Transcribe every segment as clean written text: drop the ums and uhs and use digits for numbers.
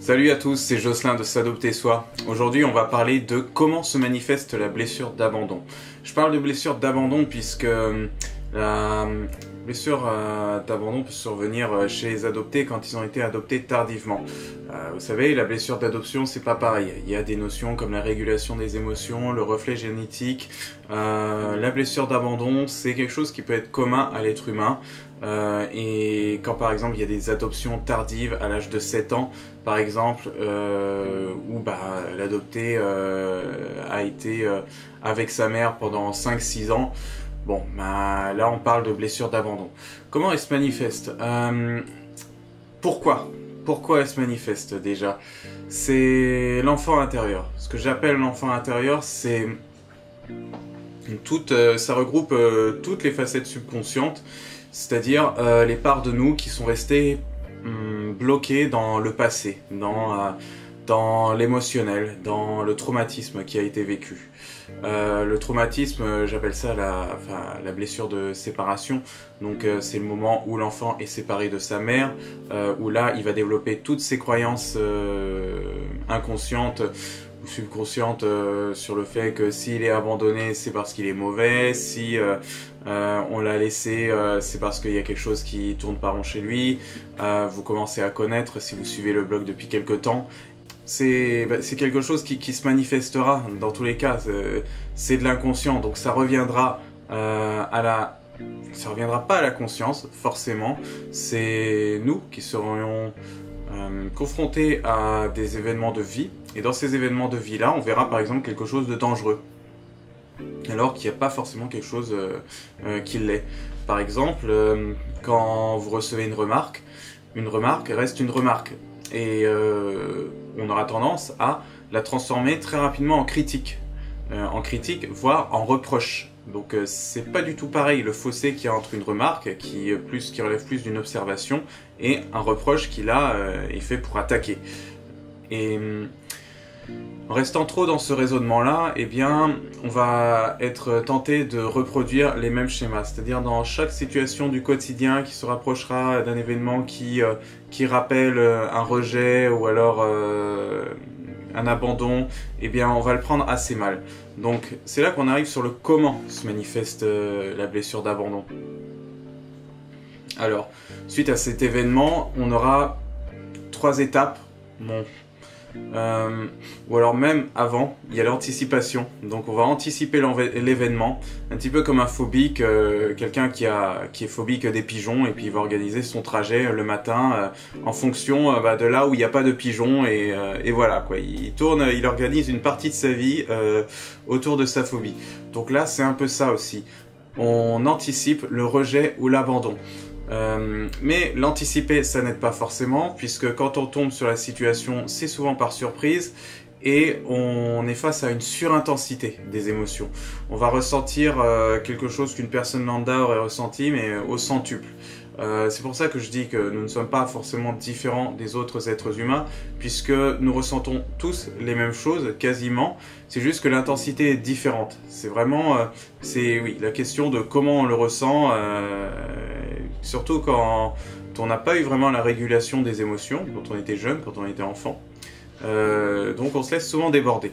Salut à tous, c'est Jocelyn de S'Adopter Soi. Aujourd'hui, on va parler de comment se manifeste la blessure d'abandon. Je parle de blessure d'abandon puisque la blessure d'abandon peut survenir chez les adoptés quand ils ont été adoptés tardivement. Vous savez, la blessure d'adoption, c'est pas pareil. Il y a des notions comme la régulation des émotions, le reflet génétique. La blessure d'abandon, c'est quelque chose qui peut être commun à l'être humain. Et quand par exemple il y a des adoptions tardives à l'âge de 7 ans par exemple où l'adopté a été avec sa mère pendant 5-6 ans, bon là on parle de blessure d'abandon. Comment elle se manifeste? Pourquoi elle se manifeste déjà? C'est l'enfant intérieur. Ce que j'appelle l'enfant intérieur, c'est ça regroupe toutes les facettes subconscientes, c'est-à-dire les parts de nous qui sont restées bloquées dans le passé, dans l'émotionnel, dans le traumatisme qui a été vécu. Le traumatisme, j'appelle ça la blessure de séparation. Donc c'est le moment où l'enfant est séparé de sa mère, où là il va développer toutes ses croyances inconscientes ou subconscientes sur le fait que s'il est abandonné, c'est parce qu'il est mauvais, si on l'a laissé, c'est parce qu'il y a quelque chose qui tourne pas rond chez lui. Vous commencez à connaître, si vous suivez le blog depuis quelque temps, c'est quelque chose qui se manifestera dans tous les cas. C'est de l'inconscient, donc ça reviendra ça reviendra pas à la conscience forcément. C'est nous qui serons confrontés à des événements de vie, et dans ces événements de vie là on verra par exemple quelque chose de dangereux alors qu'il n'y a pas forcément quelque chose qui l'est. Par exemple, quand vous recevez une remarque reste une remarque, et on aura tendance à la transformer très rapidement en critique, voire en reproche. Donc c'est pas du tout pareil le fossé qu'il y a entre une remarque qui relève plus d'une observation et un reproche qui là est fait pour attaquer. Et en restant trop dans ce raisonnement-là, eh bien, on va être tenté de reproduire les mêmes schémas. C'est-à-dire dans chaque situation du quotidien qui se rapprochera d'un événement qui rappelle un rejet ou alors un abandon, eh bien, on va le prendre assez mal. Donc, c'est là qu'on arrive sur le comment se manifeste la blessure d'abandon. Alors, suite à cet événement, on aura 3 étapes. Bon. Ou alors même avant, il y a l'anticipation. Donc on va anticiper l'événement, un petit peu comme un phobique, quelqu'un qui est phobique des pigeons, et puis il va organiser son trajet le matin en fonction de là où il n'y a pas de pigeons, et voilà quoi. Il organise une partie de sa vie autour de sa phobie. Donc là c'est un peu ça aussi. On anticipe le rejet ou l'abandon. Mais l'anticiper, ça n'aide pas forcément, puisque quand on tombe sur la situation, c'est souvent par surprise, et on est face à une surintensité des émotions. On va ressentir quelque chose qu'une personne lambda aurait ressenti, mais au centuple. C'est pour ça que je dis que nous ne sommes pas forcément différents des autres êtres humains, puisque nous ressentons tous les mêmes choses, quasiment. C'est juste que l'intensité est différente. C'est vraiment, la question de comment on le ressent, surtout quand on n'a pas eu vraiment la régulation des émotions, quand on était jeune, quand on était enfant. Donc on se laisse souvent déborder.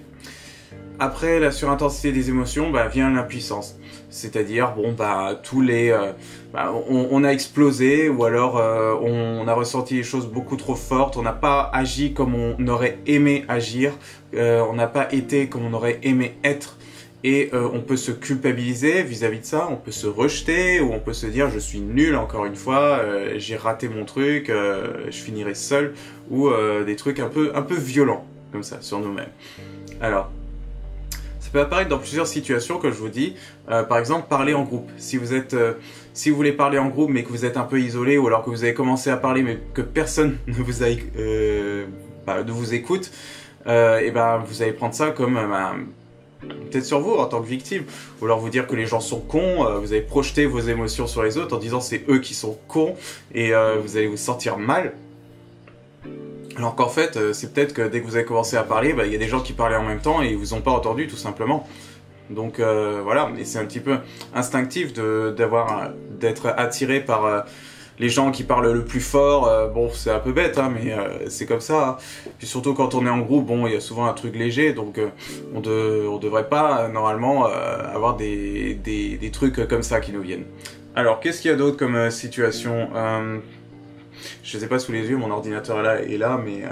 Après la surintensité des émotions, vient l'impuissance. C'est-à-dire, on a explosé, ou alors on a ressenti des choses beaucoup trop fortes, on n'a pas agi comme on aurait aimé agir, on n'a pas été comme on aurait aimé être, et on peut se culpabiliser vis-à-vis de ça, on peut se rejeter, ou on peut se dire je suis nul encore une fois, j'ai raté mon truc, je finirai seul, ou des trucs un peu violents, comme ça, sur nous-mêmes. Alors, ça peut apparaître dans plusieurs situations, comme je vous dis. Par exemple, parler en groupe. Si vous voulez parler en groupe, mais que vous êtes un peu isolé, ou alors que vous avez commencé à parler, mais que personne ne vous écoute, vous allez prendre ça comme peut-être sur vous en tant que victime, ou alors vous dire que les gens sont cons. Vous allez projeter vos émotions sur les autres en disant c'est eux qui sont cons, et vous allez vous sentir mal. Alors qu'en fait, c'est peut-être que dès que vous avez commencé à parler, il y a des gens qui parlaient en même temps et ils vous ont pas entendu tout simplement. Donc voilà, et c'est un petit peu instinctif d'être attiré par les gens qui parlent le plus fort, bon c'est un peu bête hein, mais c'est comme ça. Hein. Puis surtout quand on est en groupe, bon il y a souvent un truc léger, donc on devrait pas normalement avoir des trucs comme ça qui nous viennent. Alors qu'est-ce qu'il y a d'autre comme situation? Je les ai pas sous les yeux, mon ordinateur est là, mais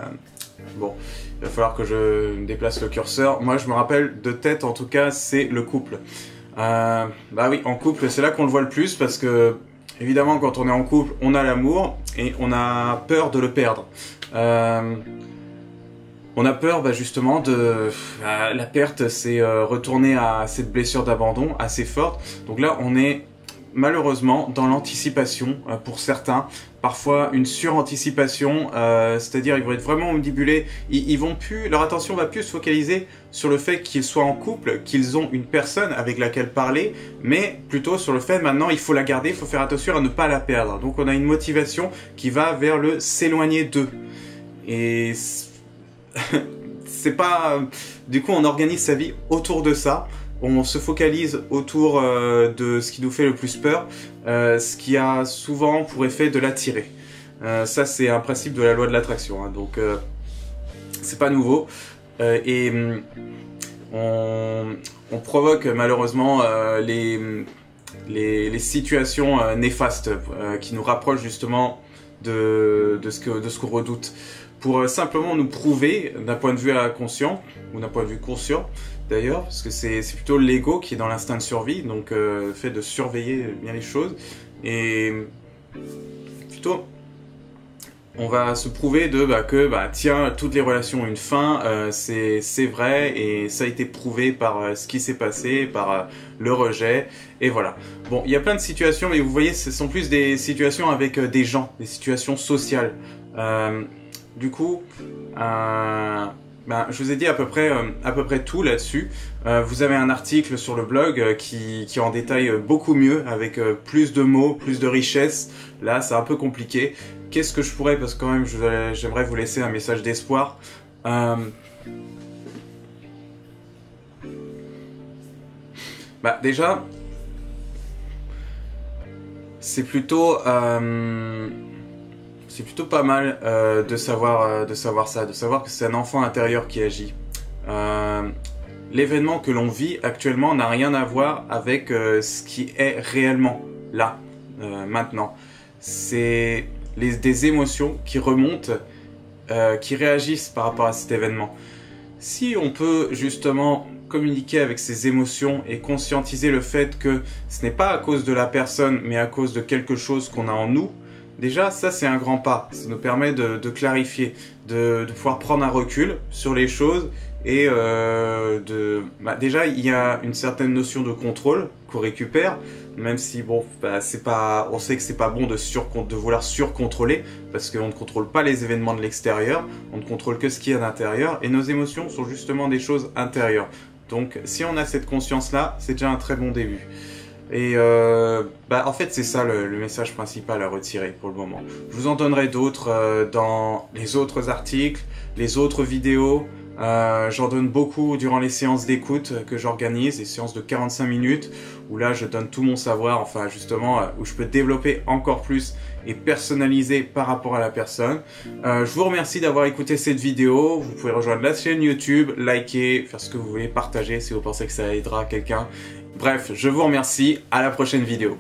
bon, il va falloir que je déplace le curseur. Moi je me rappelle de tête en tout cas, c'est le couple. Bah oui, en couple c'est là qu'on le voit le plus parce que évidemment quand on est en couple on a l'amour et on a peur de le perdre. On a peur justement de... la perte, c'est retourner à cette blessure d'abandon assez forte. Donc là on est malheureusement dans l'anticipation pour certains, parfois une suranticipation, c'est-à-dire ils vont être vraiment omnibulés, ils vont plus, leur attention va plus se focaliser sur le fait qu'ils soient en couple, qu'ils ont une personne avec laquelle parler, mais plutôt sur le fait maintenant il faut la garder, il faut faire attention à ne pas la perdre. Donc on a une motivation qui va vers le s'éloigner d'eux. Et c'est pas... Du coup on organise sa vie autour de ça. On se focalise autour de ce qui nous fait le plus peur, ce qui a souvent pour effet de l'attirer. Ça, c'est un principe de la loi de l'attraction, hein, donc c'est pas nouveau. Et on provoque malheureusement les situations néfastes qui nous rapprochent justement de ce qu'on redoute. Pour simplement nous prouver, d'un point de vue inconscient, ou d'un point de vue conscient, d'ailleurs, parce que c'est plutôt l'ego qui est dans l'instinct de survie, donc le fait de surveiller bien les choses, et plutôt on va se prouver que tiens, toutes les relations ont une fin, c'est vrai, et ça a été prouvé par ce qui s'est passé, par le rejet, et voilà. Bon, il y a plein de situations, mais vous voyez, ce sont plus des situations avec des gens, des situations sociales. Du coup, je vous ai dit à peu près tout là-dessus. Vous avez un article sur le blog qui en détaille beaucoup mieux, avec plus de mots, plus de richesse. Là, c'est un peu compliqué. Qu'est-ce que je pourrais, parce que quand même, j'aimerais vous laisser un message d'espoir. Déjà, c'est plutôt pas mal de savoir ça, de savoir que c'est un enfant intérieur qui agit. L'événement que l'on vit actuellement n'a rien à voir avec ce qui est réellement là, maintenant. C'est des émotions qui remontent, qui réagissent par rapport à cet événement. Si on peut justement communiquer avec ces émotions et conscientiser le fait que ce n'est pas à cause de la personne, mais à cause de quelque chose qu'on a en nous, déjà, ça c'est un grand pas. Ça nous permet de clarifier, de pouvoir prendre un recul sur les choses et déjà il y a une certaine notion de contrôle qu'on récupère, même si bon, on sait que c'est pas bon de vouloir surcontrôler parce qu'on ne contrôle pas les événements de l'extérieur, on ne contrôle que ce qui est à l'intérieur et nos émotions sont justement des choses intérieures. Donc si on a cette conscience-là, c'est déjà un très bon début. Et en fait c'est ça le message principal à retirer pour le moment. Je vous en donnerai d'autres dans les autres articles, les autres vidéos. J'en donne beaucoup durant les séances d'écoute que j'organise, les séances de 45 minutes où là je donne tout mon savoir, enfin justement où je peux développer encore plus et personnaliser par rapport à la personne. Je vous remercie d'avoir écouté cette vidéo. Vous pouvez rejoindre la chaîne YouTube, liker, faire ce que vous voulez, partager si vous pensez que ça aidera quelqu'un. Bref, je vous remercie, à la prochaine vidéo.